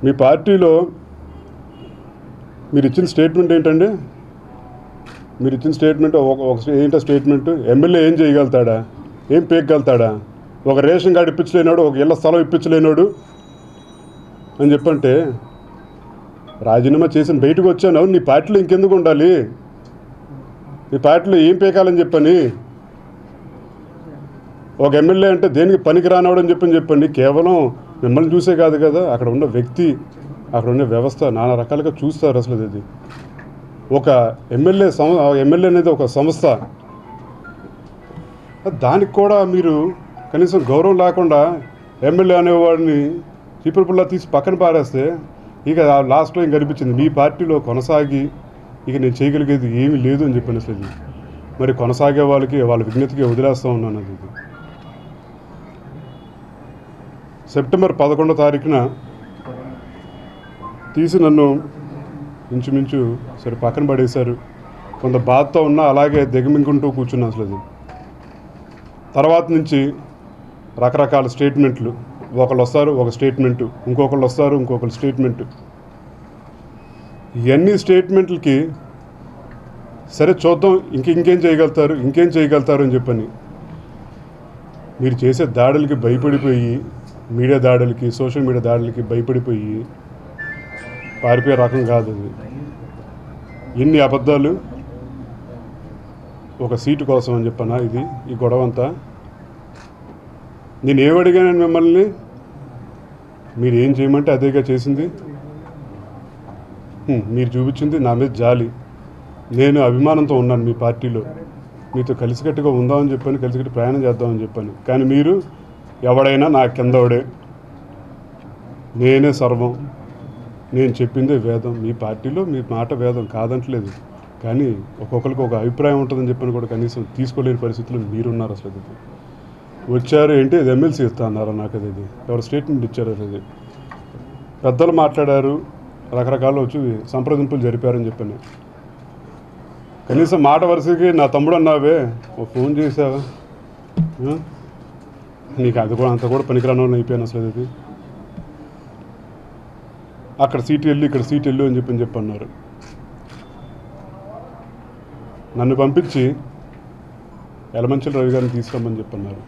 మీ పార్టీలో మీరు ఇచ్చిన స్టేట్మెంట్ ఏంటండి? మీరు ఇచ్చిన స్టేట్మెంట్ ఏంటో స్టేట్మెంట్? ఎమ్మెల్యే ఏం చేయగలుగుతాడా? ఏం పేగలుగుతాడా? ఒక రేషన్ కార్డు ఇప్పించలేనాడు, ఒక ఇళ్ల స్థలం ఇప్పించలేనాడు అని చెప్పంటే రాజీనామా చేసిన బయటకు వచ్చాను. నీ పార్టీలో ఇంకెందుకు ఉండాలి? నీ పార్టీలో ఏం పేకాలని చెప్పని ఒక ఎమ్మెల్యే అంటే దేనికి పనికి రానవడని చెప్పండి. కేవలం మిమ్మల్ని చూసే కాదు కదా, అక్కడ ఉన్న వ్యక్తి, అక్కడ ఉన్న వ్యవస్థ నానా రకాలుగా చూస్తారు. అసలు ఇది ఒక ఎమ్మెల్యే అనేది ఒక సంస్థ. దానికి కూడా మీరు కనీసం గౌరవం లేకుండా ఎమ్మెల్యే అనేవాడిని చీపురుపుల్లా తీసి పక్కన పారేస్తే ఇక లాస్ట్లో ఏం కనిపించింది, మీ పార్టీలో కొనసాగి ఇక నేను చేయగలిగేది ఏమీ లేదు అని చెప్పాను. అసలు మరి కొనసాగే వాళ్ళ విజ్ఞతకి వదిలేస్తూ ఉన్నాను. అది సెప్టెంబర్ 11వ తారీఖున తీసి నన్ను ఇంచుమించు సరే పక్కన పడేశారు. కొంత బాధతో ఉన్నా అలాగే దిగమింగుంటూ కూర్చున్నాను. అసలు తర్వాత నుంచి రకరకాల స్టేట్మెంట్లు, ఒకళ్ళు వస్తారు ఒక స్టేట్మెంటు, ఇంకొకళ్ళు వస్తారు ఇంకొకళ్ళు స్టేట్మెంటు. ఇవన్నీ స్టేట్మెంట్లకి సరే చూద్దాం ఇంకేం చేయగలుగుతారు అని చెప్పని మీరు చేసే దాడులకి భయపడిపోయి, మీడియా దాడులకి, సోషల్ మీడియా దాడులకి భయపడిపోయి పారిపోయే రకం కాదు అది. ఎన్ని అబద్ధాలు ఒక సీటు కోసం అని చెప్పనా ఈ గొడవ అంతా. నేను ఏమడిగాను మిమ్మల్ని? మీరు ఏం చేయమంటే అదేగా చేసింది. మీరు చూపించింది నా మీద జాలి. నేను అభిమానంతో ఉన్నాను మీ పార్టీలో, మీతో కలిసికట్టుగా ఉందామని చెప్పాను, కలిసికట్టు ప్రయాణం చేద్దామని చెప్పాను. కానీ మీరు ఎవడైనా నా కిందోడే, నేనే సర్వం, నేను చెప్పిందే వేదం. మీ పార్టీలో మీ మాట వేదం కాదంటలేదు, కానీ ఒక్కొక్కరికి ఒక అభిప్రాయం ఉంటుందని చెప్పని కూడా కనీసం తీసుకోలేని పరిస్థితుల్లో మీరున్నారు. అసలు అది వచ్చారు ఏంటి, అది ఎమ్మెల్సీ ఇస్తా అన్నారు. నాకు అది ఎవరు స్టేట్మెంట్ ఇచ్చారు? అది పెద్దలు మాట్లాడారు, రకరకాలు వచ్చి సంప్రదింపులు జరిపారని చెప్పాను. కనీసం మాట వరుసకి నా తమ్ముడు అన్నావే, ఓ ఫోన్ చేసావా? నీకు అది కూడా అంత కూడా పనికిరాని అయిపోయాను. అసలు అది అక్కడ సీటు వెళ్ళి ఇక్కడ సీటు వెళ్ళు అని చెప్పన్నారు. నన్ను పంపించి యలమంచిలి రవి గారిని తీసుకురమ్మని చెప్పన్నారు.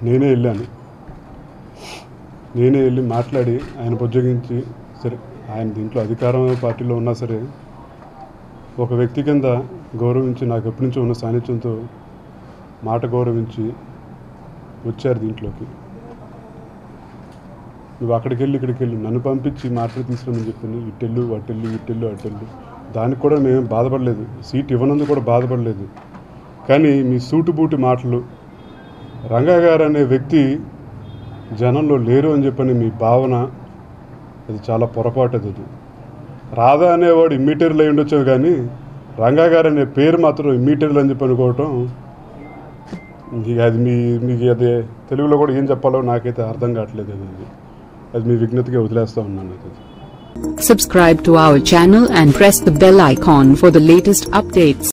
నేనే వెళ్ళి మాట్లాడి ఆయన బుజ్జగించి, సరే ఆయన దీంట్లో అధికారం పార్టీలో ఉన్నా సరే ఒక వ్యక్తి కింద గౌరవించి, నాకు ఎప్పటి నుంచో ఉన్న సాన్నిధ్యంతో మాట గౌరవించి వచ్చారు దీంట్లోకి. నువ్వు అక్కడికి వెళ్ళి నన్ను పంపించి మాట్లాడి తీసుకురమని చెప్పింది. ఇట్టెళ్ళు అట్టెళ్ళు. దానికి కూడా మేము బాధపడలేదు, సీట్ ఇవ్వనందుకు కూడా బాధపడలేదు. కానీ మీ సూటుబూటి మాటలు, రంగా గారు అనే వ్యక్తి జనంలో లేరు అని చెప్పని మీ భావన, అది చాలా పొరపాటు. అది రాధా అనేవాడు ఇమ్మీటర్లు అయి ఉండొచ్చు, కానీ రంగా గారు అనే పేరు మాత్రం ఇమ్మీటర్లు అని చెప్పి అనుకోవటం, అది మీకు అది తెలుగులో కూడా ఏం చెప్పాలో నాకైతే అర్థం కావట్లేదు. అది మీ విజ్ఞతగా వదిలేస్తూ ఉన్నాను. Subscribe to our channel and press the bell icon for the latest updates.